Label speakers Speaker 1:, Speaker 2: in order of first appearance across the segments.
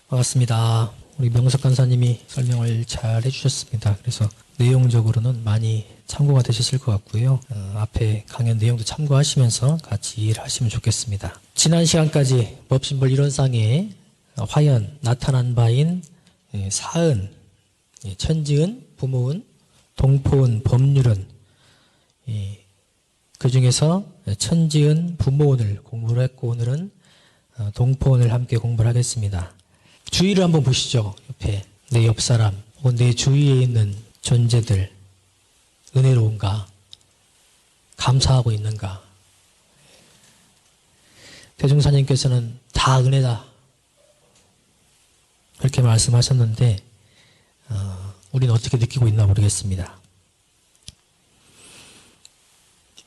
Speaker 1: 반갑습니다. 우리 명석 간사님이 설명을 잘 해주셨습니다. 그래서 내용적으로는 많이 참고가 되셨을 것 같고요. 앞에 강연 내용도 참고하시면서 같이 이해를 하시면 좋겠습니다. 지난 시간까지 법신벌 이론상에 화연, 나타난 바인 사은, 천지은, 부모은, 동포은, 법률은 그 중에서 천지은, 부모은을 공부를 했고 오늘은 동포은을 함께 공부를 하겠습니다. 주위를 한번 보시죠. 옆에 내 옆 사람 혹은 내 주위에 있는 존재들 은혜로운가? 감사하고 있는가? 대종사님께서는 다 은혜다 그렇게 말씀하셨는데 우리는 어떻게 느끼고 있나 모르겠습니다.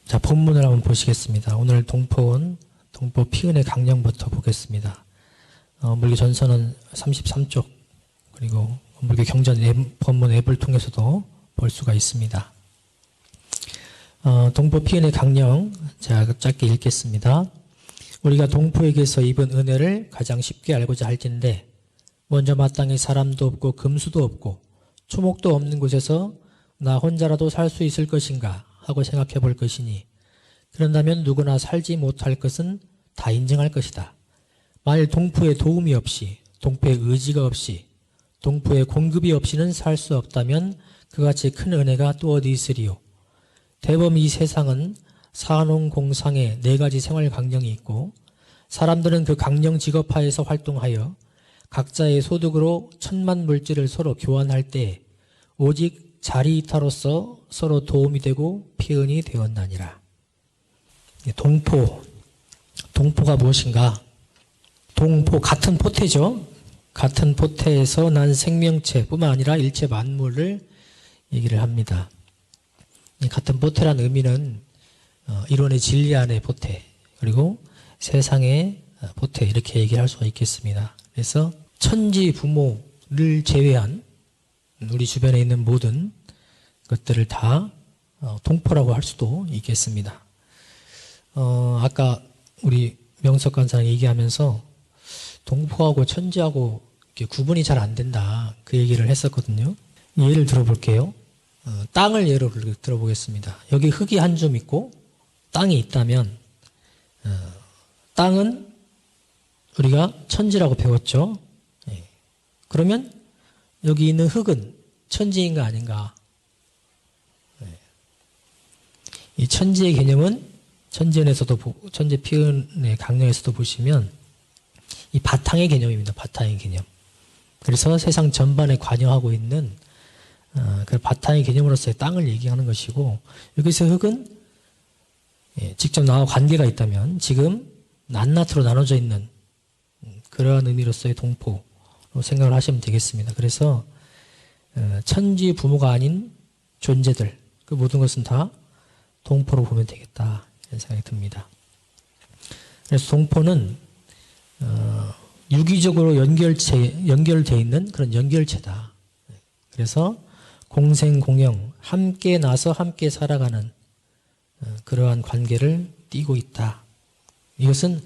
Speaker 1: 자, 본문을 한번 보시겠습니다. 오늘 동포은 동포 피은의 강령부터 보겠습니다. 물리 전서는 33쪽 그리고 물리 경전 법문 앱을 통해서도 볼 수가 있습니다. 동포 피은의 강령 제가 짧게 읽겠습니다. 우리가 동포에게서 입은 은혜를 가장 쉽게 알고자 할 텐데 먼저 마땅히 사람도 없고 금수도 없고 초목도 없는 곳에서 나 혼자라도 살 수 있을 것인가 하고 생각해 볼 것이니 그런다면 누구나 살지 못할 것은 다 인정할 것이다. 만일 동포의 도움이 없이 동포의 의지가 없이 동포의 공급이 없이는 살 수 없다면 그같이 큰 은혜가 또 어디 있으리요. 대범 이 세상은 산홍공상에 4가지 생활 강령이 있고 사람들은 그 강령 직업하에서 활동하여 각자의 소득으로 천만 물질을 서로 교환할 때 오직 자리이타로서 서로 도움이 되고 피은이 되었나니라. 동포가 무엇인가? 동포, 같은 포태죠. 같은 포태에서 난 생명체뿐만 아니라 일체 만물을 얘기를 합니다. 같은 포태라는 의미는 이론의 진리 안의 포태 그리고 세상의 포태 이렇게 얘기를 할 수가 있겠습니다. 그래서 천지 부모를 제외한 우리 주변에 있는 모든 것들을 다 동포라고 할 수도 있겠습니다. 아까 우리 명석 간사님 얘기하면서 동포하고 천지하고 이렇게 구분이 잘 안 된다 그 얘기를 했었거든요. 예를 들어볼게요. 땅을 예로 들어보겠습니다. 여기 흙이 한 줌 있고 땅이 있다면 땅은 우리가 천지라고 배웠죠. 그러면 여기 있는 흙은 천지인가 아닌가? 이 천지의 개념은 천지은에서도 천지 피은의 강령에서도 보시면 이 바탕의 개념입니다. 바탕의 개념. 그래서 세상 전반에 관여하고 있는 그 바탕의 개념으로서의 땅을 얘기하는 것이고 여기서 흙은 직접 나와 관계가 있다면 지금 낱낱으로 나눠져 있는 그러한 의미로서의 동포로 생각을 하시면 되겠습니다. 그래서 천지 부모가 아닌 존재들 그 모든 것은 다 동포로 보면 되겠다 이런 생각이 듭니다. 그래서 동포는 유기적으로 연결되어 있는 그런 연결체다. 그래서 공생공영 함께 나서 함께 살아가는 그러한 관계를 띠고 있다. 이것은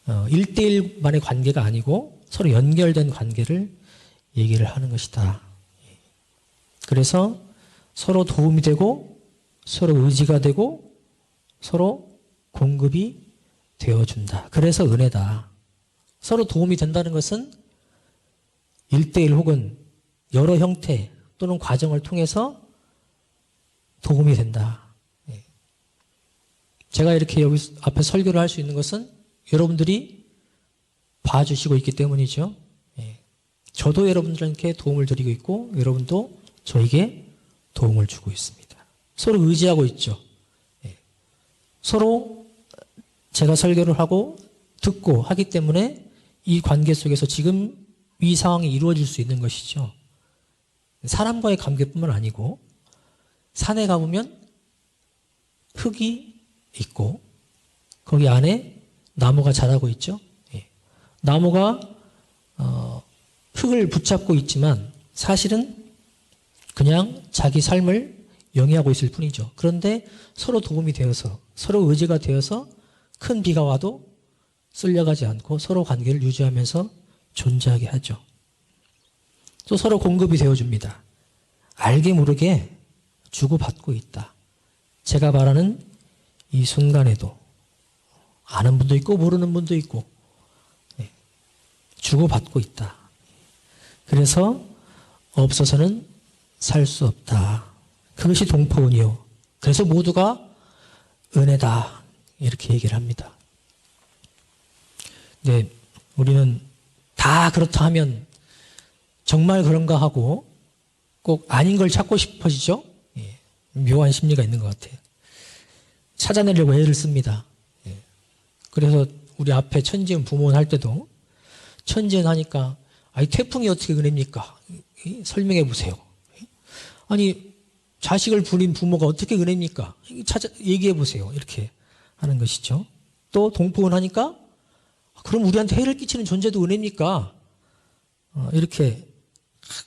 Speaker 1: 1대1만의 관계가 아니고 서로 연결된 관계를 얘기를 하는 것이다. 그래서 서로 도움이 되고 서로 의지가 되고 서로 공급이 되어준다. 그래서 은혜다. 서로 도움이 된다는 것은 1대1 혹은 여러 형태 또는 과정을 통해서 도움이 된다. 제가 이렇게 여기 앞에 설교를 할 수 있는 것은 여러분들이 봐주시고 있기 때문이죠. 저도 여러분들께 도움을 드리고 있고 여러분도 저에게 도움을 주고 있습니다. 서로 의지하고 있죠. 서로 제가 설교를 하고 듣고 하기 때문에 이 관계 속에서 지금 이 상황이 이루어질 수 있는 것이죠. 사람과의 관계뿐만 아니고 산에 가보면 흙이 있고 거기 안에 나무가 자라고 있죠. 나무가 흙을 붙잡고 있지만 사실은 그냥 자기 삶을 영위하고 있을 뿐이죠. 그런데 서로 도움이 되어서 서로 의지가 되어서 큰 비가 와도 쓸려가지 않고 서로 관계를 유지하면서 존재하게 하죠. 또 서로 공급이 되어줍니다. 알게 모르게 주고받고 있다. 제가 말하는 이 순간에도 아는 분도 있고 모르는 분도 있고 주고받고 있다. 그래서 없어서는 살 수 없다. 그것이 동포은이요. 그래서 모두가 은혜다. 이렇게 얘기를 합니다. 네, 우리는 다 그렇다 하면 정말 그런가 하고 꼭 아닌 걸 찾고 싶어지죠? 예, 묘한 심리가 있는 것 같아요. 찾아내려고 애를 씁니다. 예. 그래서 우리 앞에 천지은 부모원 할 때도 천지은 하니까 아니 태풍이 어떻게 은혜입니까? 설명해 보세요. 아니 자식을 부린 부모가 어떻게 은혜입니까? 얘기해 보세요. 이렇게 하는 것이죠. 또 동포원 하니까 그럼 우리한테 해를 끼치는 존재도 은혜입니까? 이렇게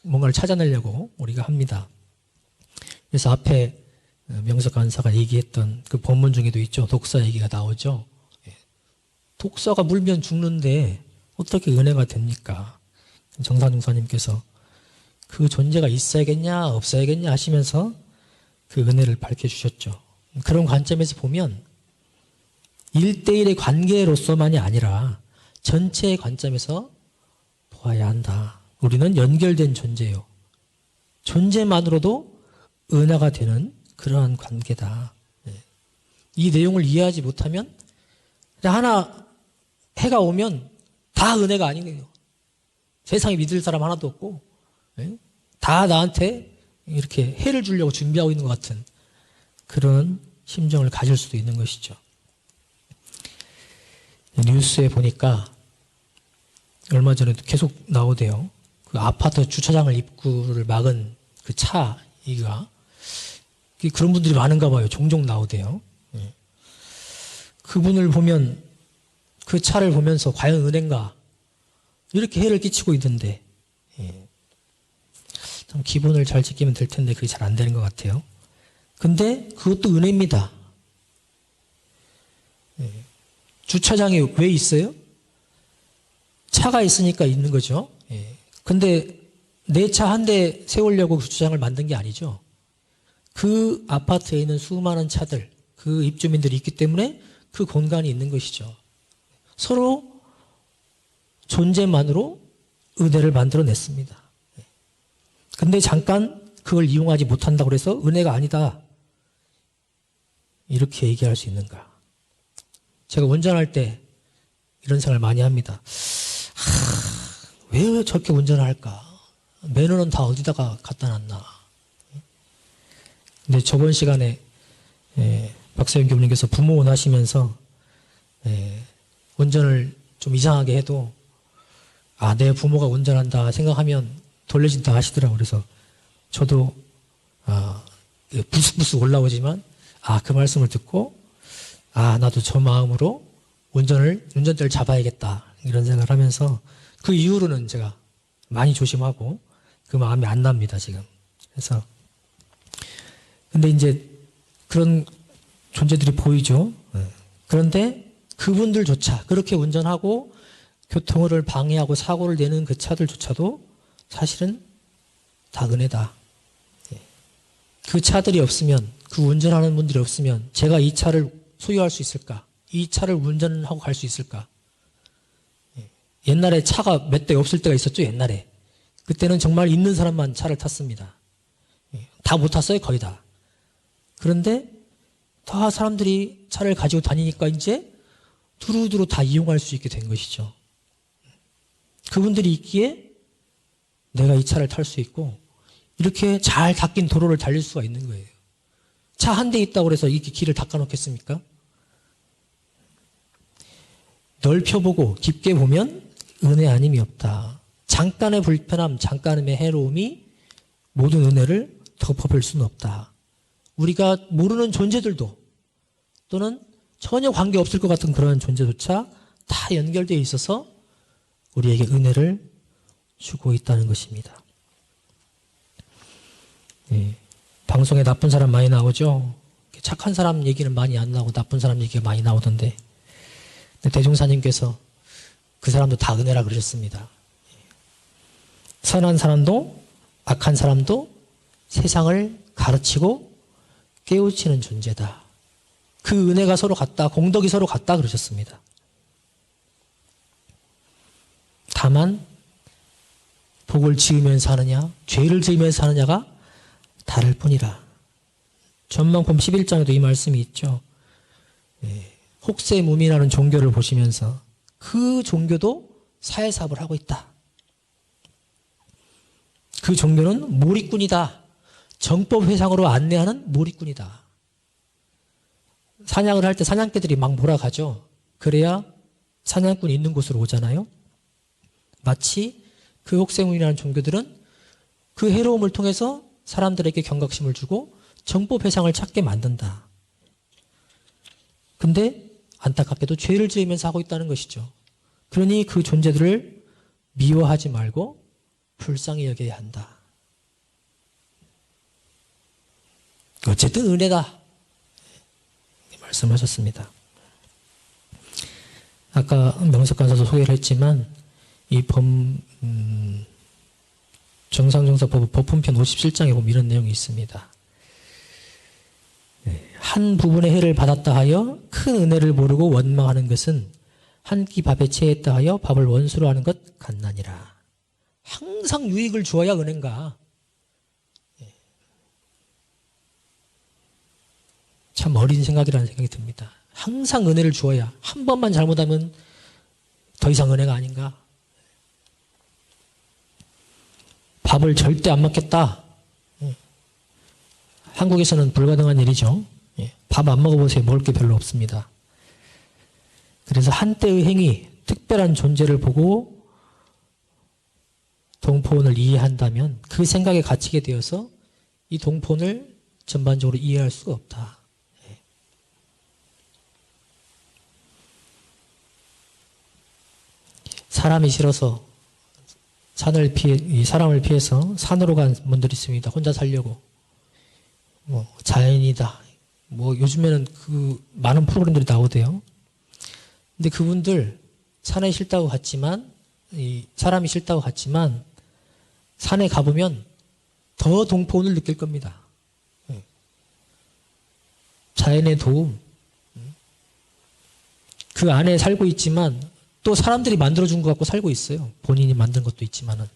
Speaker 1: 뭔가를 찾아내려고 우리가 합니다. 그래서 앞에 명석 간사가 얘기했던 그 본문 중에도 있죠. 독사 얘기가 나오죠. 독사가 물면 죽는데 어떻게 은혜가 됩니까? 정산중사님께서 그 존재가 있어야겠냐 없어야겠냐 하시면서 그 은혜를 밝혀주셨죠. 그런 관점에서 보면 1대1의 관계로서만이 아니라 전체의 관점에서 보아야 한다. 우리는 연결된 존재예요. 존재만으로도 은혜가 되는 그러한 관계다. 이 내용을 이해하지 못하면 하나 해가 오면 다 은혜가 아니에요. 세상에 믿을 사람 하나도 없고 다 나한테 이렇게 해를 주려고 준비하고 있는 것 같은 그런 심정을 가질 수도 있는 것이죠. 뉴스에 보니까 얼마 전에도 계속 나오대요. 그 아파트 주차장을 입구를 막은 그 차이가 그런 분들이 많은가 봐요. 종종 나오대요. 그분을 보면 그 차를 보면서 과연 은혜인가 이렇게 해를 끼치고 있는데 참 기본을 잘 지키면 될 텐데 그게 잘 안 되는 것 같아요. 근데 그것도 은혜입니다. 주차장이 왜 있어요? 차가 있으니까 있는 거죠. 근데 내 차 한 대 세우려고 그 주차장을 만든 게 아니죠. 그 아파트에 있는 수많은 차들, 그 입주민들이 있기 때문에 그 공간이 있는 것이죠. 서로 존재만으로 은혜를 만들어냈습니다. 근데 잠깐 그걸 이용하지 못한다고 해서 은혜가 아니다. 이렇게 얘기할 수 있는가. 제가 운전할 때 이런 생각을 많이 합니다. 왜 저렇게 운전을 할까? 매너는 다 어디다가 갖다 놨나? 근데 저번 시간에 박사연 교수님께서 부모원 하시면서 운전을 좀 이상하게 해도 내 부모가 운전한다 생각하면 돌려진다 하시더라고요. 그래서 저도 부스부스 올라오지만 그 말씀을 듣고 나도 저 마음으로 운전대를 잡아야겠다 이런 생각을 하면서 그 이후로는 제가 많이 조심하고 그 마음이 안 납니다 지금. 그래서 근데 이제 그런 존재들이 보이죠. 그런데 그분들조차 그렇게 운전하고 교통을 방해하고 사고를 내는 그 차들조차도 사실은 다 은혜다. 그 차들이 없으면, 그 운전하는 분들이 없으면 제가 이 차를 소유할 수 있을까? 이 차를 운전하고 갈 수 있을까? 옛날에 차가 몇 대 없을 때가 있었죠, 옛날에. 그때는 정말 있는 사람만 차를 탔습니다. 다 못 탔어요, 거의 다. 그런데 다 사람들이 차를 가지고 다니니까 이제 두루두루 다 이용할 수 있게 된 것이죠. 그분들이 있기에 내가 이 차를 탈 수 있고 이렇게 잘 닦인 도로를 달릴 수가 있는 거예요. 차 한 대 있다고 해서 이렇게 길을 닦아놓겠습니까? 넓혀보고 깊게 보면 은혜 아님이 없다. 잠깐의 불편함, 잠깐의 해로움이 모든 은혜를 덮어볼 수는 없다. 우리가 모르는 존재들도 또는 전혀 관계없을 것 같은 그런 존재조차 다 연결되어 있어서 우리에게 은혜를 주고 있다는 것입니다. 방송에 나쁜 사람 많이 나오죠. 착한 사람 얘기는 많이 안 나오고 나쁜 사람 얘기가 많이 나오던데 대종사님께서 그 사람도 다 은혜라 그러셨습니다. 선한 사람도 악한 사람도 세상을 가르치고 깨우치는 존재다. 그 은혜가 서로 같다. 공덕이 서로 같다 그러셨습니다. 다만 복을 지으면서 하느냐 죄를 지으면서 하느냐가 다를 뿐이라. 전망품 11장에도 이 말씀이 있죠. 혹세무민이라는 종교를 보시면서 그 종교도 사회사업을 하고 있다. 그 종교는 몰입꾼이다. 정법회상으로 안내하는 몰입꾼이다. 사냥을 할 때 사냥개들이 막 몰아가죠. 그래야 사냥꾼이 있는 곳으로 오잖아요. 마치 그 혹세무민이라는 종교들은 그 해로움을 통해서 사람들에게 경각심을 주고 정법회상을 찾게 만든다. 근데 안타깝게도 죄를 지으면서 하고 있다는 것이죠. 그러니 그 존재들을 미워하지 말고 불쌍히 여겨야 한다. 어쨌든 은혜다. 말씀하셨습니다. 아까 명석관사도 소개를 했지만 이 정상정사법 법훈편 57장에 보면 이런 내용이 있습니다. 한 부분의 해를 받았다 하여 큰 은혜를 모르고 원망하는 것은 한 끼 밥에 체했다 하여 밥을 원수로 하는 것 같나니라. 항상 유익을 주어야 은혜인가. 참 어린 생각이라는 생각이 듭니다. 항상 은혜를 주어야 한 번만 잘못하면 더 이상 은혜가 아닌가. 밥을 절대 안 먹겠다. 한국에서는 불가능한 일이죠. 밥 안 먹어보세요. 먹을 게 별로 없습니다. 그래서 한때의 행위, 특별한 존재를 보고 동포원을 이해한다면 그 생각에 갇히게 되어서 이 동포원을 전반적으로 이해할 수가 없다. 사람이 싫어서 사람을 피해서 산으로 간 분들이 있습니다. 혼자 살려고. 자연이다. 요즘에는 그 많은 프로그램들이 나오대요. 근데 그분들 산에 싫다고 갔지만, 사람이 싫다고 갔지만, 산에 가보면 더 동포원을 느낄 겁니다. 자연의 도움. 그 안에 살고 있지만, 또 사람들이 만들어준 것 같고 살고 있어요. 본인이 만든 것도 있지만은.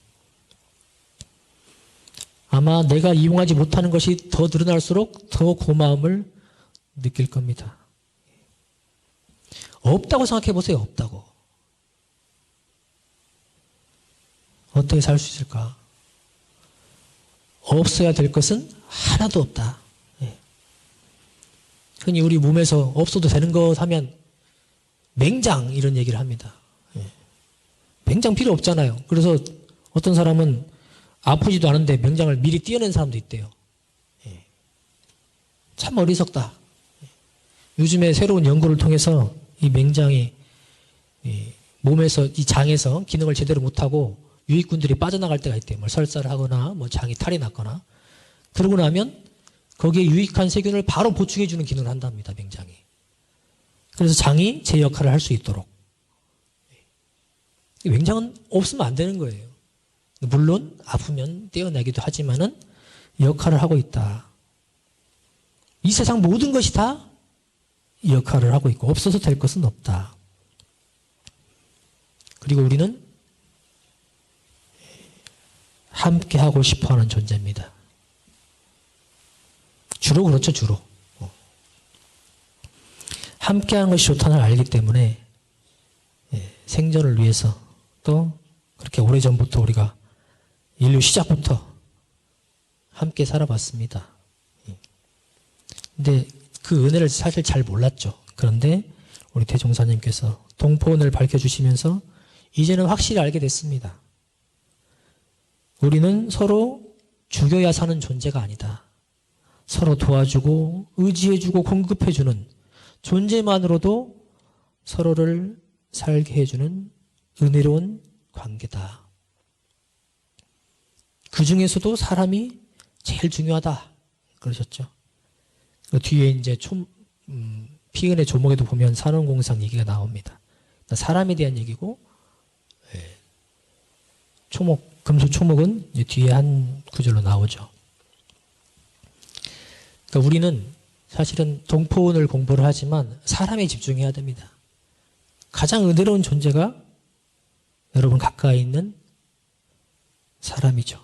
Speaker 1: 아마 내가 이용하지 못하는 것이 더 늘어날수록 더 고마움을 느낄 겁니다. 없다고 생각해 보세요. 없다고. 어떻게 살 수 있을까? 없어야 될 것은 하나도 없다. 흔히 우리 몸에서 없어도 되는 것 하면 맹장 이런 얘기를 합니다. 맹장 필요 없잖아요. 그래서 어떤 사람은 아프지도 않은데 맹장을 미리 떼어낸 사람도 있대요. 참 어리석다. 요즘에 새로운 연구를 통해서 이 맹장이 몸에서 이 장에서 기능을 제대로 못하고 유익균들이 빠져나갈 때가 있대요. 뭐 설사를 하거나 장이 탈이 났거나 그러고 나면 거기에 유익한 세균을 바로 보충해주는 기능을 한답니다. 맹장이. 그래서 장이 제 역할을 할 수 있도록. 맹장은 없으면 안 되는 거예요. 물론 아프면 떼어내기도 하지만은 역할을 하고 있다. 이 세상 모든 것이 다 역할을 하고 있고 없어서 될 것은 없다. 그리고 우리는 함께 하고 싶어하는 존재입니다. 주로 그렇죠. 주로. 함께하는 것이 좋다는 걸 알기 때문에 생존을 위해서 또 그렇게 오래전부터 우리가 인류 시작부터 함께 살아봤습니다. 근데 그 은혜를 사실 잘 몰랐죠. 그런데 우리 대종사님께서 동포원을 밝혀주시면서 이제는 확실히 알게 됐습니다. 우리는 서로 죽여야 사는 존재가 아니다. 서로 도와주고 의지해주고 공급해주는 존재만으로도 서로를 살게 해주는 은혜로운 관계다. 그 중에서도 사람이 제일 중요하다. 그러셨죠. 그 뒤에 이제 피은의 조목에도 보면 산원공상 얘기가 나옵니다. 사람에 대한 얘기고, 초목 금수, 초목은 이제 뒤에 한 구절로 나오죠. 그러니까 우리는 사실은 동포운을 공부를 하지만 사람에 집중해야 됩니다. 가장 은혜로운 존재가 여러분 가까이 있는 사람이죠.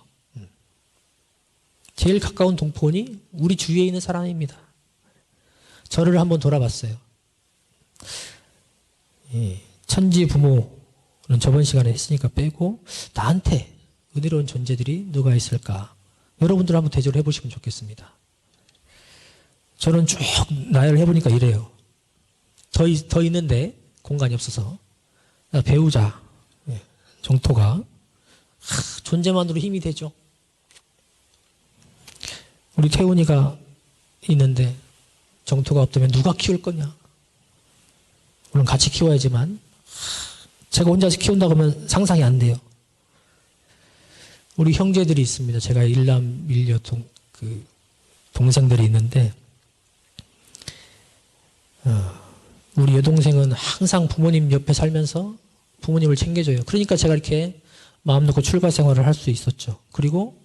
Speaker 1: 제일 가까운 동포운이 우리 주위에 있는 사람입니다. 저를 한번 돌아봤어요. 천지 부모는 저번 시간에 했으니까 빼고 나한테 은혜로운 존재들이 누가 있을까? 여러분들 한번 대조를 해보시면 좋겠습니다. 저는 쭉 나열을 해보니까 이래요. 더 있는데 공간이 없어서 배우자, 정토가 존재만으로 힘이 되죠. 우리 태훈이가 있는데 정토가 없다면 누가 키울 거냐? 물론 같이 키워야지만 제가 혼자서 키운다고 하면 상상이 안 돼요. 우리 형제들이 있습니다. 제가 일남 일녀 동생들이 있는데 우리 여동생은 항상 부모님 옆에 살면서 부모님을 챙겨줘요. 그러니까 제가 이렇게 마음 놓고 출가 생활을 할 수 있었죠. 그리고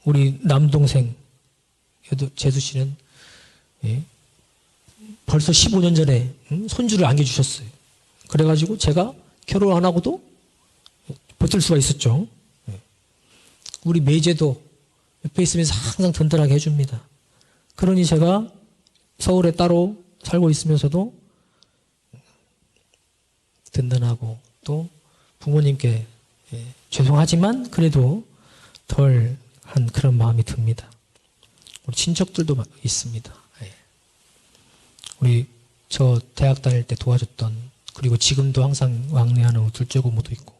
Speaker 1: 우리 남동생 재수 씨는 벌써 15년 전에 손주를 안겨주셨어요. 그래가지고 제가 결혼 안 하고도 버틸 수가 있었죠. 우리 매제도 옆에 있으면서 항상 든든하게 해줍니다. 그러니 제가 서울에 따로 살고 있으면서도 든든하고 또 부모님께 죄송하지만 그래도 덜한 그런 마음이 듭니다. 우리 친척들도 있습니다. 우리 저 대학 다닐 때 도와줬던 그리고 지금도 항상 왕래하는 둘째 고모도 있고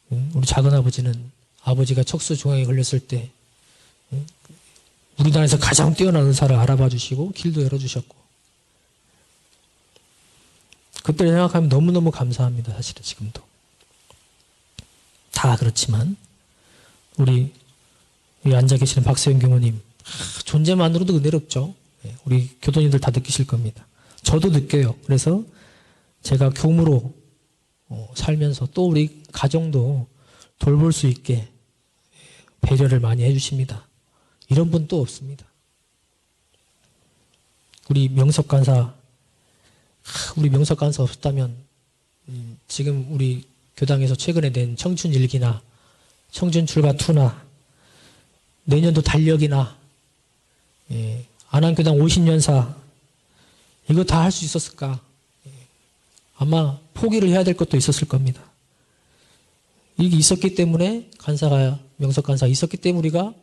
Speaker 1: 우리 작은아버지는 아버지가 척수종양에 걸렸을 때 우리나라에서 가장 뛰어난 의사를 알아봐 주시고 길도 열어주셨고 그때를 생각하면 너무너무 감사합니다. 사실은 지금도 다 그렇지만 우리 앉아 계시는 박세영 교모님 존재만으로도 은혜롭죠. 우리 교도님들 다 느끼실 겁니다. 저도 느껴요. 그래서 제가 교무로 살면서 또 우리 가정도 돌볼 수 있게 배려를 많이 해주십니다. 이런 분 또 없습니다. 우리 명석 간사 없었다면 지금 우리 교당에서 최근에 낸 청춘 일기나 청춘 출가 2나 내년도 달력이나 안암교당 50년사 이거 다 할 수 있었을까? 아마 포기를 해야 될 것도 있었을 겁니다. 이게 있었기 때문에 명석 간사가 있었기 때문에 우리가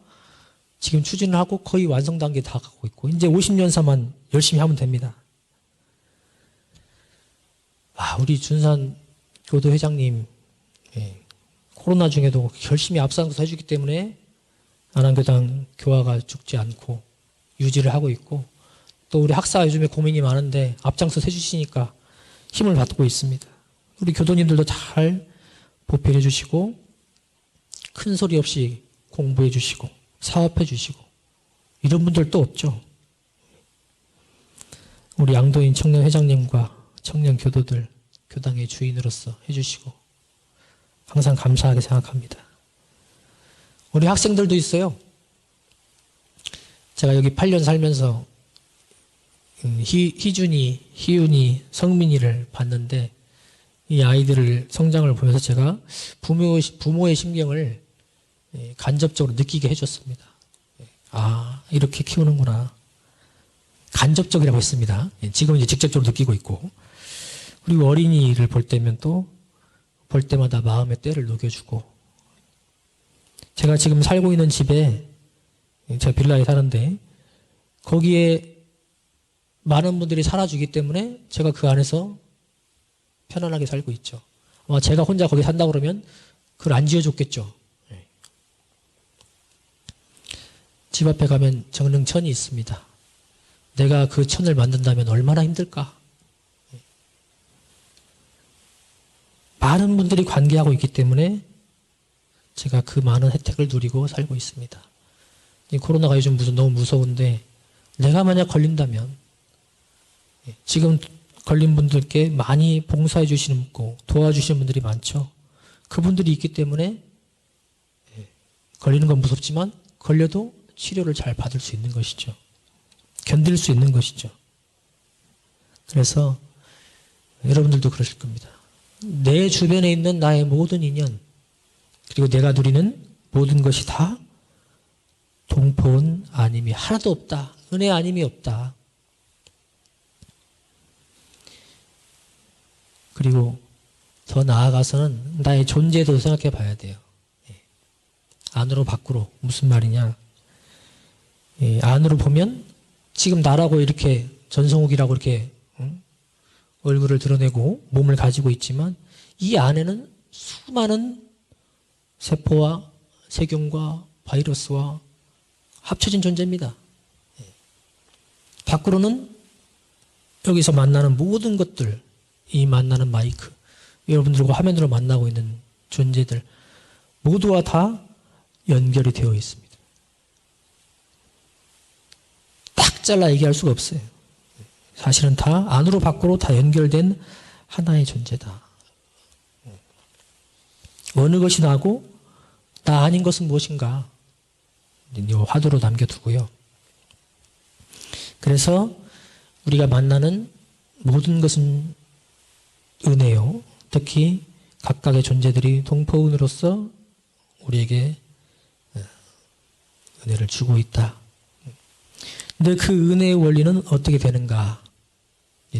Speaker 1: 지금 추진을 하고 거의 완성 단계에 다 가고 있고 이제 50년사만 열심히 하면 됩니다. 우리 준산 교도 회장님 코로나 중에도 열심히 앞장서서 해주기 때문에 안암교당 교화가 죽지 않고 유지를 하고 있고 또 우리 학사 요즘에 고민이 많은데 앞장서서 해주시니까 힘을 받고 있습니다. 우리 교도님들도 잘 보필해 주시고 큰 소리 없이 공부해 주시고 사업해 주시고 이런 분들도 없죠. 우리 양도인 청년 회장님과 청년 교도들 교당의 주인으로서 해주시고 항상 감사하게 생각합니다. 우리 학생들도 있어요. 제가 여기 8년 살면서 희준이, 희윤이, 성민이를 봤는데 이 아이들을 성장을 보면서 제가 부모의 심경을 간접적으로 느끼게 해줬습니다. 이렇게 키우는구나. 간접적이라고 했습니다. 지금 이제 직접적으로 느끼고 있고 그리고 어린이를 볼 때마다 마음의 때를 녹여주고 제가 지금 살고 있는 집에 제가 빌라에 사는데 거기에 많은 분들이 살아주기 때문에 제가 그 안에서 편안하게 살고 있죠. 아마 제가 혼자 거기 산다고 그러면 그걸 안 지어줬겠죠. 집 앞에 가면 정릉천이 있습니다. 내가 그 천을 만든다면 얼마나 힘들까? 많은 분들이 관계하고 있기 때문에 제가 그 많은 혜택을 누리고 살고 있습니다. 코로나가 요즘 너무 무서운데 내가 만약 걸린다면 지금 걸린 분들께 많이 봉사해 주시는 분, 도와주시는 분들이 많죠. 그분들이 있기 때문에 걸리는 건 무섭지만 걸려도 치료를 잘 받을 수 있는 것이죠. 견딜 수 있는 것이죠. 그래서 여러분들도 그러실 겁니다. 내 주변에 있는 나의 모든 인연, 그리고 내가 누리는 모든 것이 다 동포은 아님이 하나도 없다. 은혜 아님이 없다. 그리고 더 나아가서는 나의 존재도 생각해 봐야 돼요. 안으로 밖으로. 무슨 말이냐. 안으로 보면 지금 나라고 이렇게 전성욱이라고 이렇게 얼굴을 드러내고 몸을 가지고 있지만 이 안에는 수많은 세포와 세균과 바이러스와 합쳐진 존재입니다. 밖으로는 여기서 만나는 모든 것들, 이 만나는 마이크, 여러분들과 화면으로 만나고 있는 존재들 모두와 다 연결이 되어 있습니다. 딱 잘라 얘기할 수가 없어요. 사실은 다 안으로 밖으로 다 연결된 하나의 존재다. 어느 것이 나고 나 아닌 것은 무엇인가? 이 화두로 남겨두고요. 그래서 우리가 만나는 모든 것은 은혜요. 특히 각각의 존재들이 동포은으로서 우리에게 은혜를 주고 있다. 근데 그 은혜의 원리는 어떻게 되는가?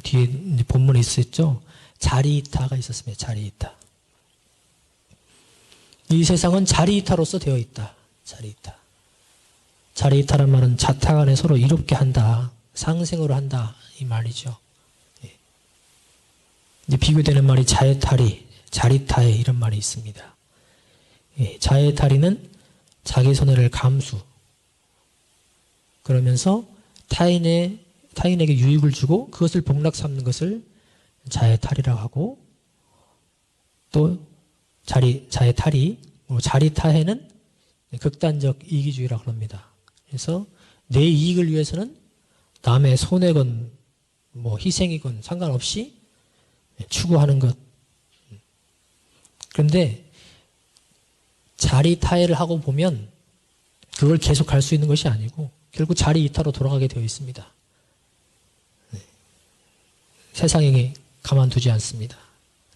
Speaker 1: 뒤에 본문에 있었죠. 자리이타가 있었습니다. 자리이타. 이 세상은 자리이타로서 되어 있다. 자리이타. 자리이타란 말은 자타 간에 서로 이롭게 한다. 상생으로 한다. 이 말이죠. 이제 비교되는 말이 자해탈이, 자리타해 이런 말이 있습니다. 자해탈이는 자기 손해를 감수. 그러면서 타인에게 유익을 주고 그것을 복락 삼는 것을 자해탈이라고 하고, 또 자해탈이, 자리타해는 극단적 이기주의라고 합니다. 그래서 내 이익을 위해서는 남의 손해건 희생이건 상관없이 추구하는 것. 그런데 자리타해를 하고 보면 그걸 계속 할 수 있는 것이 아니고 결국 자리이타로 돌아가게 되어 있습니다. 세상에 가만두지 않습니다.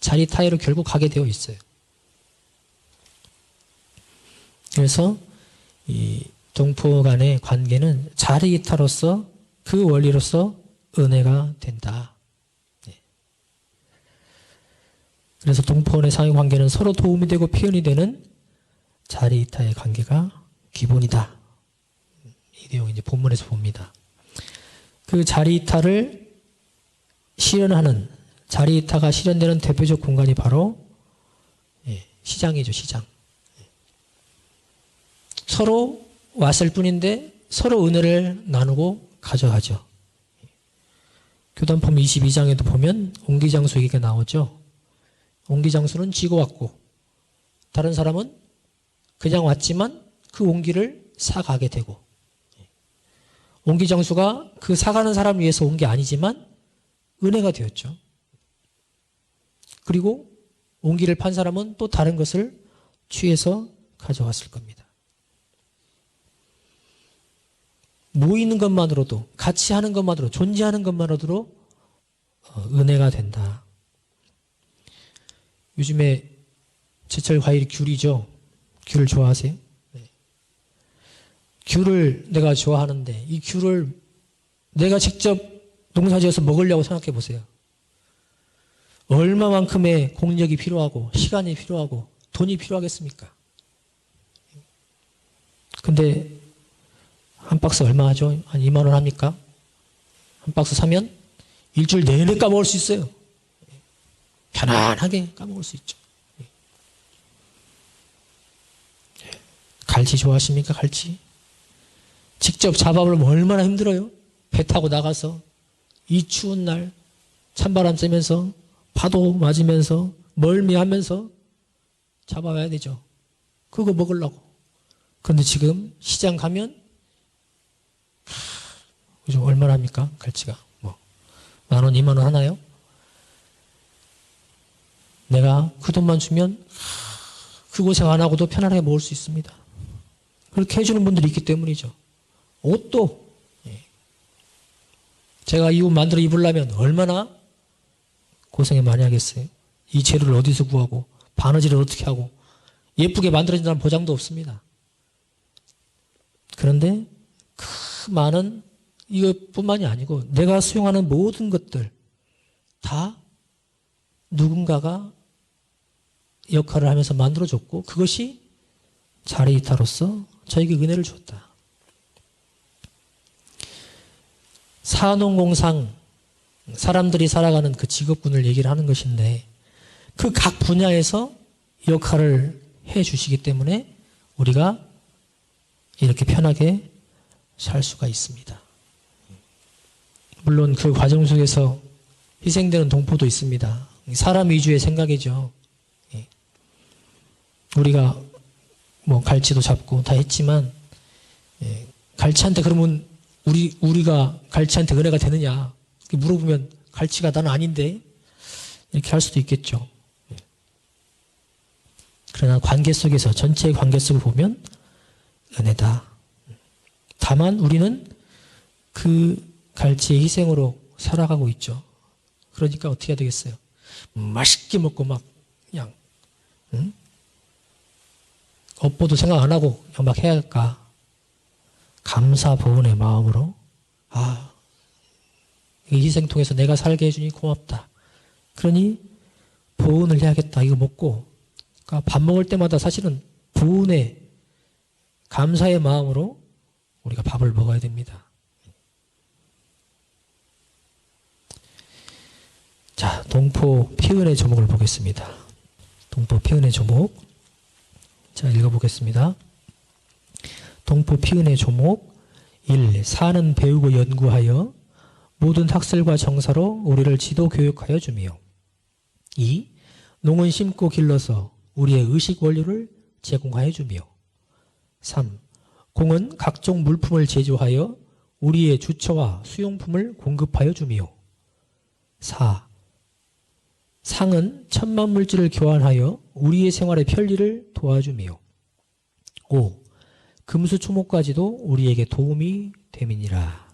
Speaker 1: 자리타해로 결국 가게 되어 있어요. 그래서 이 동포 간의 관계는 자리이타로서 그 원리로서 은혜가 된다. 그래서 동포 간의 상호 관계는 서로 도움이 되고 표현이 되는 자리이타의 관계가 기본이다. 이 내용 이제 본문에서 봅니다. 그 자리이타를 실현하는, 자리이타가 실현되는 대표적 공간이 바로 시장이죠. 시장. 서로 왔을 뿐인데 서로 은혜를 나누고 가져가죠. 교단품 22장에도 보면 옹기장수 얘기가 나오죠. 옹기장수는 지고 왔고 다른 사람은 그냥 왔지만 그 옹기를 사가게 되고, 옹기장수가 그 사가는 사람 위해서 온 게 아니지만 은혜가 되었죠. 그리고 옹기를 판 사람은 또 다른 것을 취해서 가져갔을 겁니다. 모이는 것만으로도, 같이 하는 것만으로, 존재하는 것만으로도 은혜가 된다. 요즘에 제철 과일이 귤이죠. 귤을 좋아하세요? 네. 귤을 내가 좋아하는데 이 귤을 내가 직접 농사지어서 먹으려고 생각해 보세요. 얼마만큼의 공력이 필요하고 시간이 필요하고 돈이 필요하겠습니까? 근데 한 박스 얼마 하죠? 한 2만 원 합니까? 한 박스 사면 일주일 내내 까먹을 수 있어요. 편안하게 까먹을 수 있죠. 갈치 좋아하십니까? 갈치? 직접 잡아보면 얼마나 힘들어요? 배 타고 나가서 이 추운 날 찬바람 쐬면서 파도 맞으면서 멀미하면서 잡아와야 되죠. 그거 먹으려고. 그런데 지금 시장 가면 요즘 얼마나 합니까? 갈치가 10,000원, 20,000원 하나요? 내가 그 돈만 주면 그 고생 안 하고도 편안하게 먹을 수 있습니다. 그렇게 해주는 분들이 있기 때문이죠. 옷도 제가 이 옷 만들어 입으려면 얼마나 고생을 많이 하겠어요. 이 재료를 어디서 구하고 바느질을 어떻게 하고 예쁘게 만들어진다는 보장도 없습니다. 그런데 그 많은 이것뿐만이 아니고 내가 수용하는 모든 것들 다 누군가가 역할을 하면서 만들어줬고 그것이 자리이타로서 저에게 은혜를 줬다. 산업공상 사람들이 살아가는 그 직업군을 얘기를 하는 것인데 그 각 분야에서 역할을 해 주시기 때문에 우리가 이렇게 편하게 살 수가 있습니다. 물론 그 과정 속에서 희생되는 동포도 있습니다. 사람 위주의 생각이죠. 우리가 뭐 갈치도 잡고 다 했지만 갈치한테 그러면 우리가 갈치한테 은혜가 되느냐 이렇게 물어보면 갈치가 나는 아닌데 이렇게 할 수도 있겠죠. 그러나 관계 속에서 전체의 관계 속을 보면 은혜다. 다만 우리는 그 갈치의 희생으로 살아가고 있죠. 그러니까 어떻게 해야 되겠어요? 맛있게 먹고 막 그냥 업보도 생각 안 하고 그냥 막 해야 할까? 감사 보은의 마음으로 이 희생 통해서 내가 살게 해주니 고맙다. 그러니 보은을 해야겠다. 이거 먹고 그러니까 밥 먹을 때마다 사실은 보은의 감사의 마음으로 우리가 밥을 먹어야 됩니다. 자, 동포 피은의 조목을 보겠습니다. 동포 피은의 조목. 자, 읽어보겠습니다. 동포 피은의 조목 1. 사는 배우고 연구하여 모든 학설과 정사로 우리를 지도 교육하여 주며 2. 농은 심고 길러서 우리의 의식 원료를 제공하여 주며 3. 공은 각종 물품을 제조하여 우리의 주처와 수용품을 공급하여 주며 4. 상은 천만 물질을 교환하여 우리의 생활의 편리를 도와주며 5. 금수초목까지도 우리에게 도움이 됨이니라.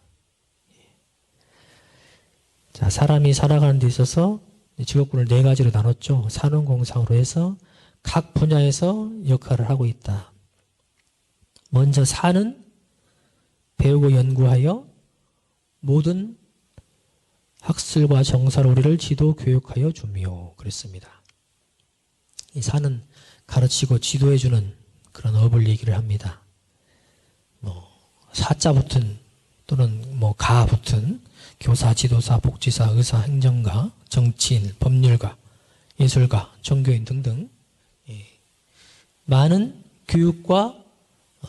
Speaker 1: 자, 사람이 살아가는 데 있어서 직업군을 4가지로 나눴죠. 산업공상으로 해서 각 분야에서 역할을 하고 있다. 먼저 사는 배우고 연구하여 모든 학술과 정사로 우리를 지도 교육하여 주며 그랬습니다. 이 사는 가르치고 지도해주는 그런 업을 얘기를 합니다. 사자 붙은 또는 가 붙은 교사, 지도사, 복지사, 의사, 행정가, 정치인, 법률가, 예술가, 종교인 등등 많은 교육과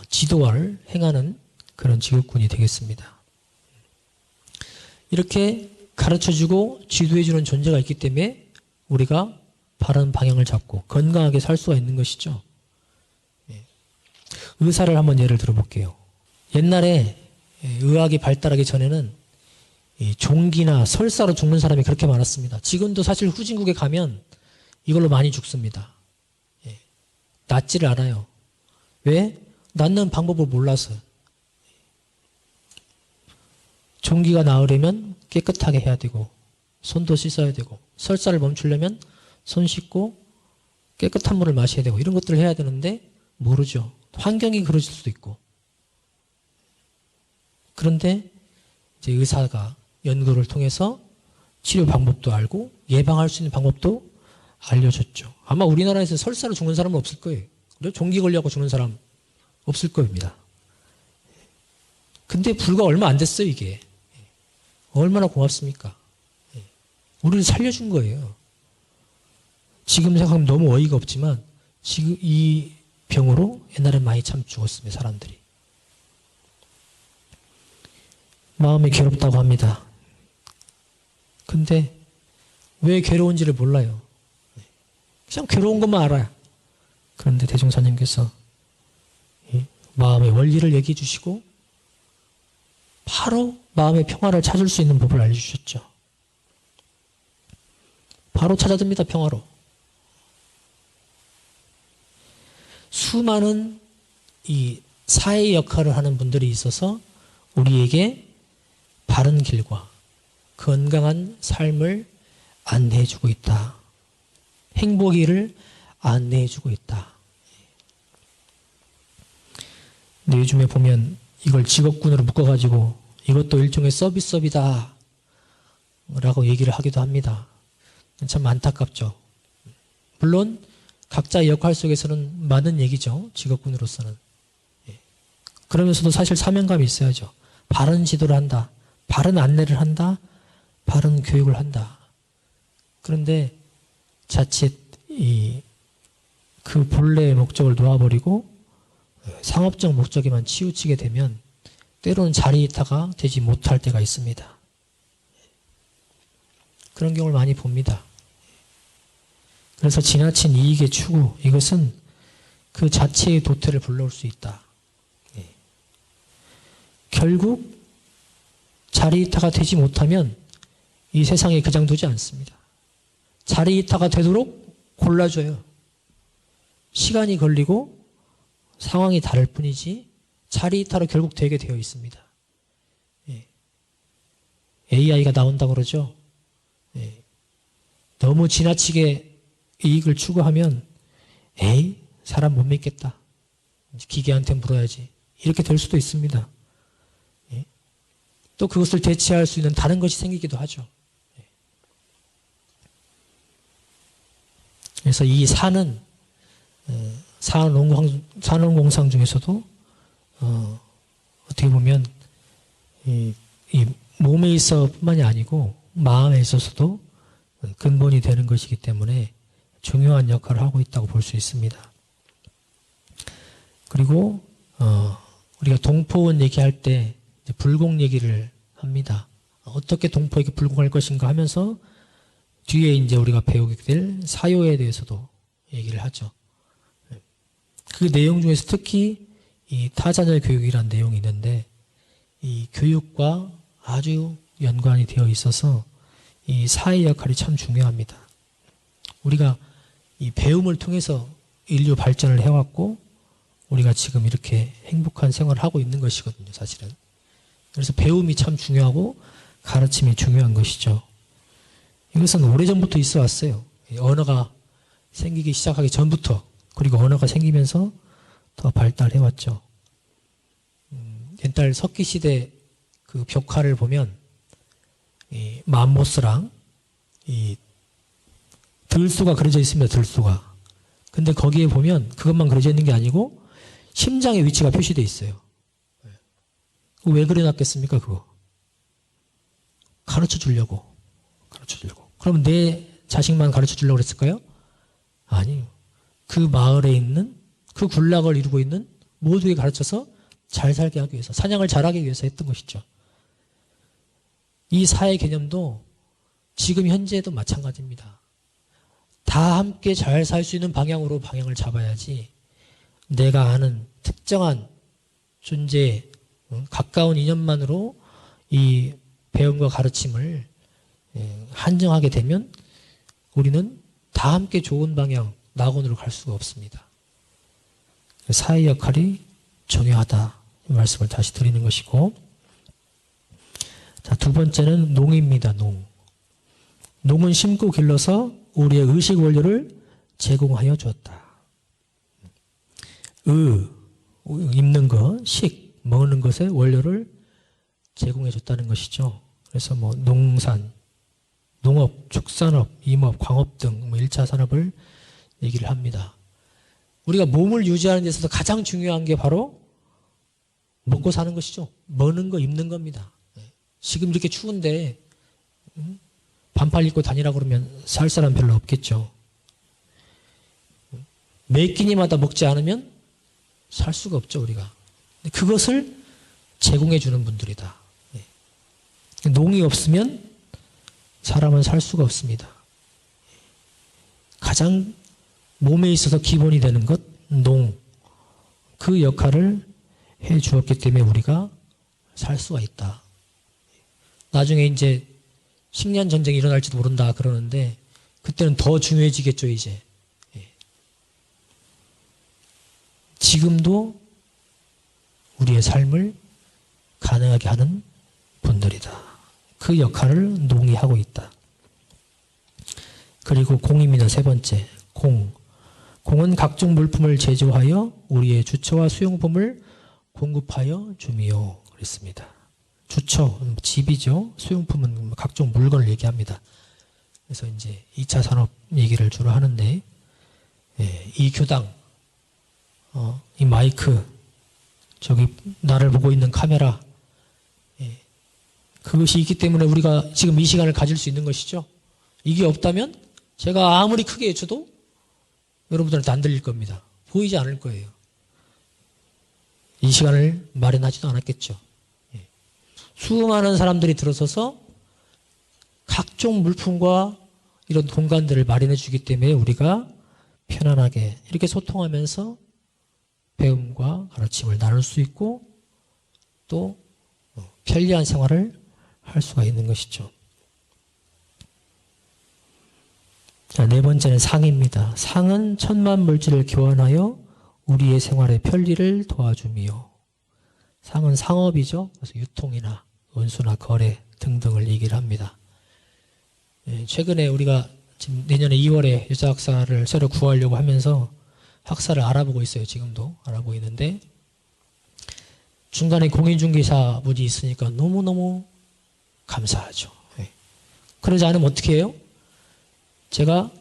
Speaker 1: 지도를 행하는 그런 직업군이 되겠습니다. 이렇게 가르쳐주고 지도해주는 존재가 있기 때문에 우리가 바른 방향을 잡고 건강하게 살 수가 있는 것이죠. 의사를 한번 예를 들어볼게요. 옛날에 의학이 발달하기 전에는 종기나 설사로 죽는 사람이 그렇게 많았습니다. 지금도 사실 후진국에 가면 이걸로 많이 죽습니다. 낫지를 않아요. 왜? 낫는 방법을 몰라서. 종기가 나으려면 깨끗하게 해야 되고 손도 씻어야 되고 설사를 멈추려면 손 씻고 깨끗한 물을 마셔야 되고 이런 것들을 해야 되는데 모르죠. 환경이 그러실 수도 있고. 그런데 이제 의사가 연구를 통해서 치료 방법도 알고 예방할 수 있는 방법도 알려줬죠. 아마 우리나라에서 설사로 죽는 사람은 없을 거예요. 그리고 종기 걸려고 죽는 사람 없을 겁니다. 근데 불과 얼마 안 됐어요, 이게. 얼마나 고맙습니까? 우리를 살려준 거예요. 지금 생각하면 너무 어이가 없지만 지금 이 병으로 옛날에 많이 참 죽었습니다, 사람들이. 마음이 괴롭다고 합니다. 근데 왜 괴로운지를 몰라요. 그냥 괴로운 것만 알아요. 그런데 대종사님께서 마음의 원리를 얘기해 주시고 바로 마음의 평화를 찾을 수 있는 법을 알려주셨죠. 바로 찾아듭니다, 평화로. 수많은 이 사회 역할을 하는 분들이 있어서 우리에게 바른 길과 건강한 삶을 안내해주고 있다. 행복이를 안내해주고 있다. 근데 요즘에 보면 이걸 직업군으로 묶어가지고 이것도 일종의 서비스업이다 라고 얘기를 하기도 합니다. 참 안타깝죠. 물론 각자의 역할 속에서는 많은 얘기죠. 직업군으로서는. 그러면서도 사실 사명감이 있어야죠. 바른 지도를 한다. 바른 안내를 한다. 바른 교육을 한다. 그런데 자칫 그 본래의 목적을 놓아버리고 상업적 목적에만 치우치게 되면 때로는 자리이타가 되지 못할 때가 있습니다. 그런 경우를 많이 봅니다. 그래서 지나친 이익의 추구, 이것은 그 자체의 도태를 불러올 수 있다. 결국 자리이타가 되지 못하면 이 세상에 그냥 두지 않습니다. 자리이타가 되도록 골라줘요. 시간이 걸리고 상황이 다를 뿐이지 자리이타로 결국 되게 되어 있습니다. AI가 나온다고 그러죠. 너무 지나치게 이익을 추구하면 에이 사람 못 믿겠다. 기계한테 물어야지. 이렇게 될 수도 있습니다. 또 그것을 대체할 수 있는 다른 것이 생기기도 하죠. 그래서 이 산은 산업공상 중에서도 어떻게 보면 이 몸에 있어 뿐만이 아니고 마음에 있어서도 근본이 되는 것이기 때문에 중요한 역할을 하고 있다고 볼 수 있습니다. 그리고 우리가 동포원 얘기할 때 불공 얘기를 합니다. 어떻게 동포에게 불공할 것인가 하면서 뒤에 이제 우리가 배우게 될 사요에 대해서도 얘기를 하죠. 그 내용 중에서 특히 이 타자녀 교육이라는 내용이 있는데 이 교육과 아주 연관이 되어 있어서 이 사회 역할이 참 중요합니다. 우리가 이 배움을 통해서 인류 발전을 해왔고 우리가 지금 이렇게 행복한 생활을 하고 있는 것이거든요, 사실은. 그래서 배움이 참 중요하고 가르침이 중요한 것이죠. 이것은 오래전부터 있어 왔어요. 언어가 생기기 시작하기 전부터, 그리고 언어가 생기면서 더 발달해 왔죠. 옛날 석기시대 그 벽화를 보면 이 맘모스랑 이 들소가 그려져 있습니다. 들소가. 근데 거기에 보면 그것만 그려져 있는 게 아니고 심장의 위치가 표시되어 있어요. 왜 그려놨겠습니까? 그거 가르쳐 주려고. 그러면 내 자식만 가르쳐 주려고 그랬을까요? 아니요. 그 마을에 있는 그 군락을 이루고 있는 모두에게 가르쳐서 잘 살게 하기 위해서, 사냥을 잘하기 위해서 했던 것이죠. 이 사회 개념도 지금 현재도 마찬가지입니다. 다 함께 잘 살 수 있는 방향으로 방향을 잡아야지 내가 아는 특정한 존재, 가까운 인연만으로 이 배움과 가르침을 한정하게 되면 우리는 다 함께 좋은 방향, 낙원으로 갈 수가 없습니다. 사회 역할이 중요하다. 이 말씀을 다시 드리는 것이고, 자, 두 번째는 농입니다. 농. 농은 심고 길러서 우리의 의식 원료를 제공하여 주었다. 입는 것, 식, 먹는 것의 원료를 제공해 줬다는 것이죠. 그래서 뭐 농산, 농업, 축산업, 임업, 광업 등 1차 산업을 얘기를 합니다. 우리가 몸을 유지하는 데 있어서 가장 중요한 게 바로 먹고 사는 것이죠. 먹는 거, 입는 겁니다. 지금 이렇게 추운데 반팔 입고 다니라고 그러면 살 사람 별로 없겠죠. 매 끼니마다 먹지 않으면 살 수가 없죠, 우리가. 그것을 제공해 주는 분들이다. 농이 없으면 사람은 살 수가 없습니다. 가장 몸에 있어서 기본이 되는 것, 농. 그 역할을 해 주었기 때문에 우리가 살 수가 있다. 나중에 이제 식량 전쟁이 일어날지도 모른다 그러는데 그때는 더 중요해지겠죠, 이제. 지금도 우리의 삶을 가능하게 하는 분들이다. 그 역할을 농이하고 있다. 그리고 공입니다. 세 번째, 공. 공은 각종 물품을 제조하여 우리의 주처와 수용품을 공급하여 주미요. 그랬습니다. 주처, 집이죠. 수용품은 각종 물건을 얘기합니다. 그래서 이제 2차 산업 얘기를 주로 하는데, 이 교당, 이 마이크, 저기 나를 보고 있는 카메라, 그것이 있기 때문에 우리가 지금 이 시간을 가질 수 있는 것이죠. 이게 없다면 제가 아무리 크게 외쳐도 여러분들한테 안 들릴 겁니다. 보이지 않을 거예요. 이 시간을 마련하지도 않았겠죠. 수많은 사람들이 들어서서 각종 물품과 이런 공간들을 마련해 주기 때문에 우리가 편안하게 이렇게 소통하면서 배움과 가르침을 나눌 수 있고 또 편리한 생활을 할 수가 있는 것이죠. 자, 네 번째는 상입니다. 상은 천만 물질을 교환하여 우리의 생활의 편리를 도와주미요. 상은 상업이죠. 그래서 유통이나 운수나 거래 등등을 얘기를 합니다. 최근에 우리가 지금 내년에 2월에 여자 학사를 새로 구하려고 하면서 학사를 알아보고 있어요. 지금도 알아보고 있는데 중간에 공인중개사 분이 있으니까 너무너무 감사하죠. 그러지 않으면 어떻게 해요? 제가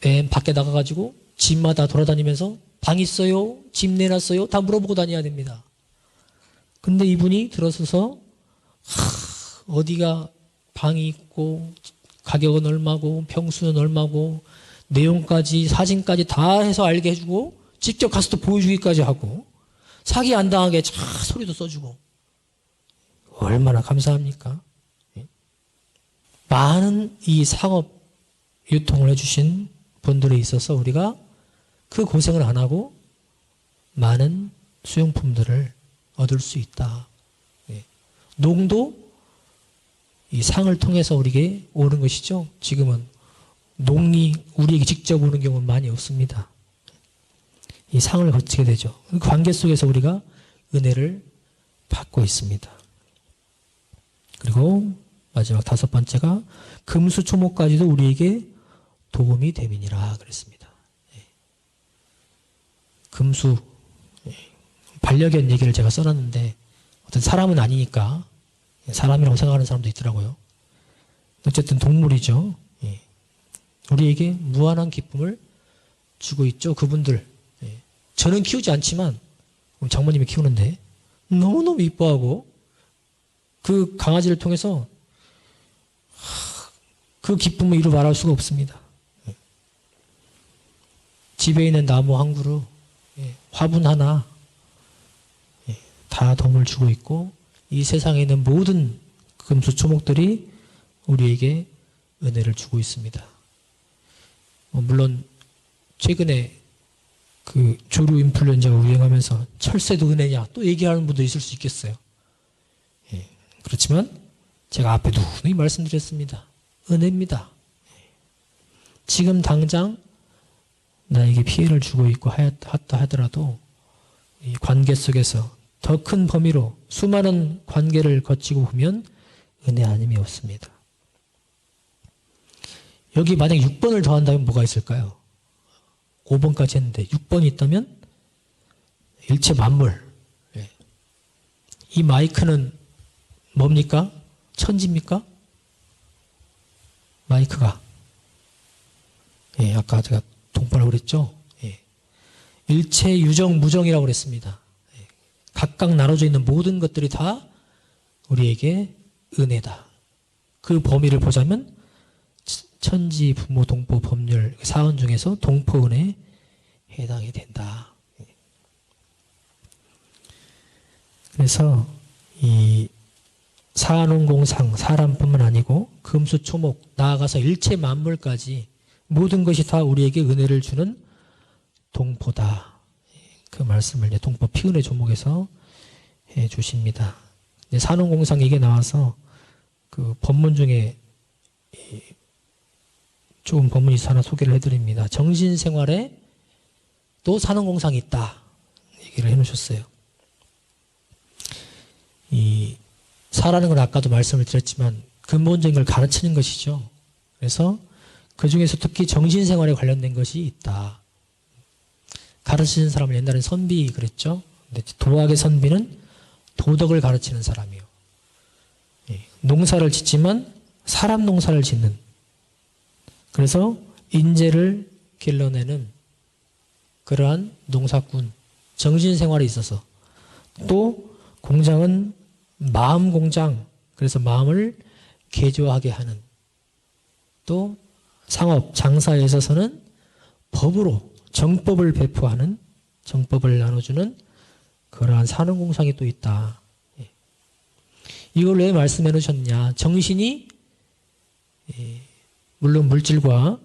Speaker 1: 맨 밖에 나가가지고 집마다 돌아다니면서 방 있어요? 집 내놨어요? 다 물어보고 다녀야 됩니다. 근데 이분이 들어서서 어디가 방이 있고 가격은 얼마고 평수는 얼마고 내용까지 사진까지 다 해서 알게 해주고 직접 가서 또 보여주기까지 하고 사기 안 당하게 소리도 써주고 얼마나 감사합니까? 많은 이 상업 유통을 해주신 분들에 있어서 우리가 그 고생을 안 하고 많은 수용품들을 얻을 수 있다. 농도 이 상을 통해서 우리에게 오는 것이죠. 지금은 농이 우리에게 직접 오는 경우는 많이 없습니다. 이 상을 거치게 되죠. 그 관계 속에서 우리가 은혜를 받고 있습니다. 그리고 마지막 다섯 번째가 금수초목까지도 우리에게 도움이 됨이니라 그랬습니다. 금수, 반려견 얘기를 제가 써놨는데 어떤 사람은 아니니까 사람이라고 생각하는 사람도 있더라고요. 어쨌든 동물이죠. 우리에게 무한한 기쁨을 주고 있죠. 그분들. 저는 키우지 않지만 우리 장모님이 키우는데 너무너무 이뻐하고 그 강아지를 통해서 그 기쁨을 이루 말할 수가 없습니다. 집에 있는 나무 한 그루, 화분 하나 다 도움을 주고 있고 이 세상에 있는 모든 금수초목들이 우리에게 은혜를 주고 있습니다. 물론 최근에 그 조류 인플루엔자가 유행하면서 철새도 은혜냐 또 얘기하는 분도 있을 수 있겠어요. 그렇지만 제가 앞에 누누이 말씀드렸습니다. 은혜입니다. 지금 당장 나에게 피해를 주고 있고 하다 하더라도 이 관계 속에서 더 큰 범위로 수많은 관계를 거치고 보면 은혜 아님이 없습니다. 여기 만약에 6번을 더한다면 뭐가 있을까요? 5번까지 했는데 6번이 있다면 일체 만물. 이 마이크는 뭡니까? 천지입니까? 마이크가. 아까 제가 동파라고 그랬죠? 일체 유정 무정이라고 그랬습니다. 각각 나눠져 있는 모든 것들이 다 우리에게 은혜다. 그 범위를 보자면 천지, 부모, 동포, 법률 사원 중에서 동포은혜에 해당이 된다. 그래서 이 사안원공상 사람뿐만 아니고 금수초목 나아가서 일체 만물까지 모든 것이 다 우리에게 은혜를 주는 동포다. 그 말씀을 이제 동포 피은혜 조목에서 해 주십니다. 산원공상 이게 나와서 그 법문 중에 좋은 법문이 있어 하나 소개를 해드립니다. 정신생활에 또 산원공상이 있다. 얘기를 해놓으셨어요. 이 사라는 건 아까도 말씀을 드렸지만 근본적인 걸 가르치는 것이죠. 그래서 그 중에서 특히 정신생활에 관련된 것이 있다. 가르치는 사람을 옛날엔 선비 그랬죠. 근데 도학의 선비는 도덕을 가르치는 사람이요. 농사를 짓지만 사람 농사를 짓는, 그래서 인재를 길러내는 그러한 농사꾼, 정신생활에 있어서. 또 공장은 마음 공장, 그래서 마음을 개조하게 하는. 또 상업, 장사에 있어서는 법으로 정법을 배포하는, 정법을 나눠주는 그러한 사는공상이 또 있다. 이걸 왜 말씀해 놓으셨냐. 정신이 물론 물질과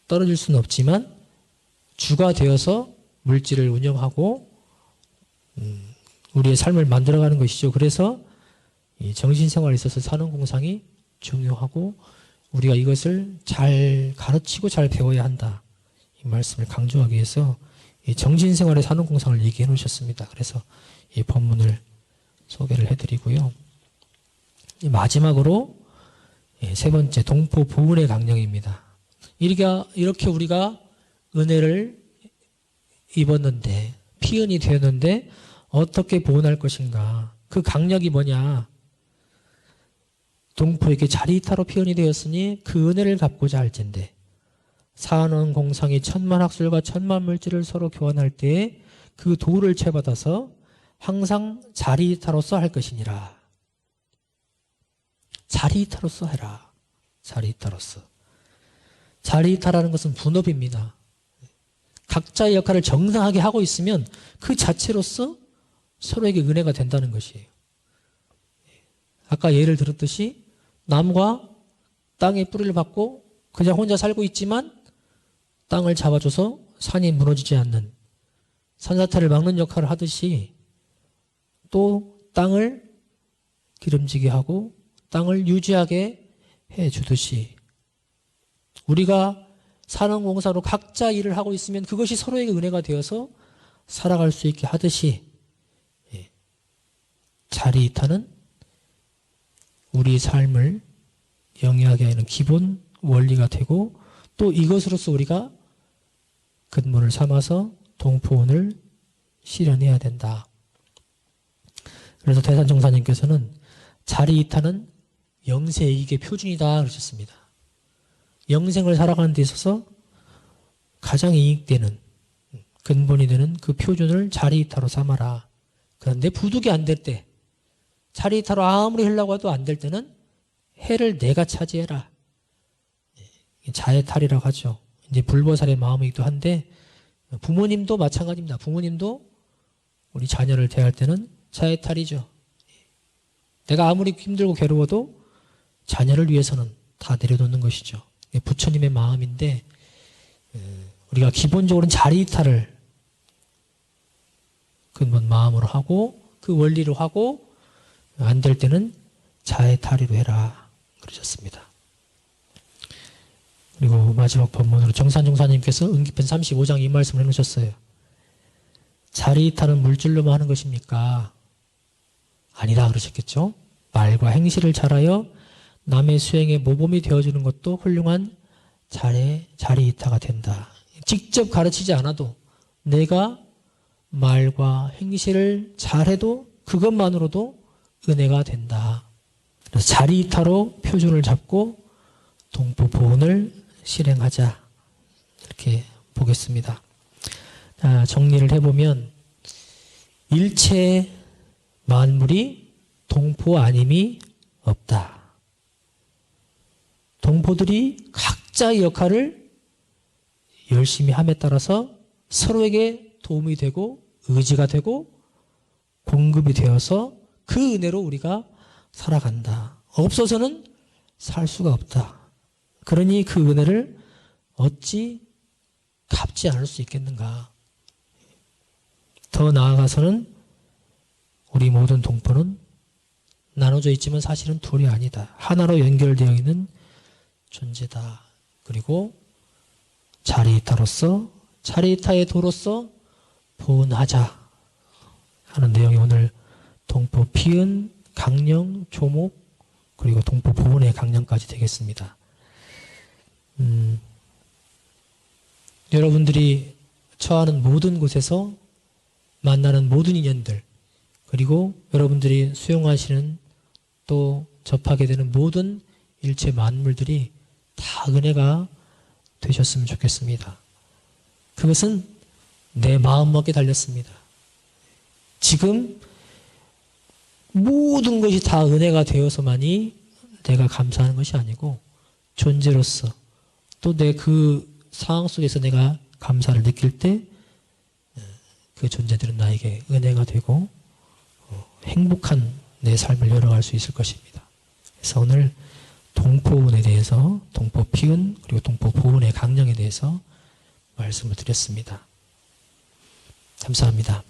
Speaker 1: 떨어질 수는 없지만 주가 되어서 물질을 운영하고 우리의 삶을 만들어가는 것이죠. 그래서 정신생활에 있어서 사는공상이 중요하고 우리가 이것을 잘 가르치고 잘 배워야 한다. 이 말씀을 강조하기 위해서 정신생활의 사는공상을 얘기해 놓으셨습니다. 그래서 이 본문을 소개를 해드리고요. 마지막으로 세 번째 동포 보훈의 강령입니다. 이렇게 우리가 은혜를 입었는데 피은이 되었는데 어떻게 보훈할 것인가. 그 강력이 뭐냐. 동포에게 자리이타로 피은이 되었으니 그 은혜를 갚고자 할진대 사는 공상이 천만 학술과 천만 물질을 서로 교환할 때에 그 도를 채받아서 항상 자리이타로서 할 것이니라. 자리이타로서 해라. 자리이타로서. 자리이타라는 것은 분업입니다. 각자의 역할을 정당하게 하고 있으면 그 자체로서 서로에게 은혜가 된다는 것이에요. 아까 예를 들었듯이 남과 땅에 뿌리를 받고 그냥 혼자 살고 있지만 땅을 잡아줘서 산이 무너지지 않는 산사태를 막는 역할을 하듯이 또 땅을 기름지게 하고 땅을 유지하게 해주듯이 우리가 사는공사로 각자 일을 하고 있으면 그것이 서로에게 은혜가 되어서 살아갈 수 있게 하듯이 자리이타는 우리 삶을 영위하게 하는 기본 원리가 되고 또 이것으로서 우리가 근본을 삼아서 동포원을 실현해야 된다. 그래서 대산정사님께서는 자리이타는 영세이익의 표준이다 그러셨습니다. 영생을 살아가는 데 있어서 가장 이익되는 근본이 되는 그 표준을 자리이타로 삼아라. 그런데 부득이 안 될 때 자리이타로 아무리 하려고 해도 안 될 때는 해를 내가 차지해라. 자해탈이라고 하죠. 이제 불보살의 마음이기도 한데 부모님도 마찬가지입니다. 부모님도 우리 자녀를 대할 때는 자해탈이죠. 내가 아무리 힘들고 괴로워도 자녀를 위해서는 다 내려놓는 것이죠. 부처님의 마음인데 우리가 기본적으로는 자리이타를 근본 마음으로 하고 그 원리로 하고 안 될 때는 자해탈이로 해라 그러셨습니다. 그리고 마지막 본문으로 정산종사님께서 은기편 35장 이 말씀을 해놓으셨어요. 자리이타는 물질로만 하는 것입니까? 아니다 그러셨겠죠. 말과 행실을 잘하여 남의 수행에 모범이 되어주는 것도 훌륭한 자리이타가 된다. 직접 가르치지 않아도 내가 말과 행실을 잘해도 그것만으로도 은혜가 된다. 그래서 자리이타로 표준을 잡고 동포 보훈을 실행하자. 이렇게 보겠습니다. 정리를 해보면 일체 만물이 동포 아님이 없다. 동포들이 각자의 역할을 열심히 함에 따라서 서로에게 도움이 되고 의지가 되고 공급이 되어서 그 은혜로 우리가 살아간다. 없어서는 살 수가 없다. 그러니 그 은혜를 어찌 갚지 않을 수 있겠는가. 더 나아가서는 우리 모든 동포는 나눠져 있지만 사실은 둘이 아니다. 하나로 연결되어 있는 존재다. 그리고 자리이타로서 자리이타의 도로서 보훈하자. 하는 내용이 오늘 동포 피은, 강령, 조목, 그리고 동포 보은의 강령까지 되겠습니다. 여러분들이 처하는 모든 곳에서 만나는 모든 인연들, 그리고 여러분들이 수용하시는 또 접하게 되는 모든 일체 만물들이 다 은혜가 되셨으면 좋겠습니다. 그것은 내 마음먹기에 달렸습니다. 지금 모든 것이 다 은혜가 되어서만이 내가 감사하는 것이 아니고 존재로서 또 내 그 상황 속에서 내가 감사를 느낄 때 그 존재들은 나에게 은혜가 되고 행복한 내 삶을 열어갈 수 있을 것입니다. 그래서 오늘 동포운에 대해서 동포 피은 그리고 동포 보은의 강령에 대해서 말씀을 드렸습니다. 감사합니다.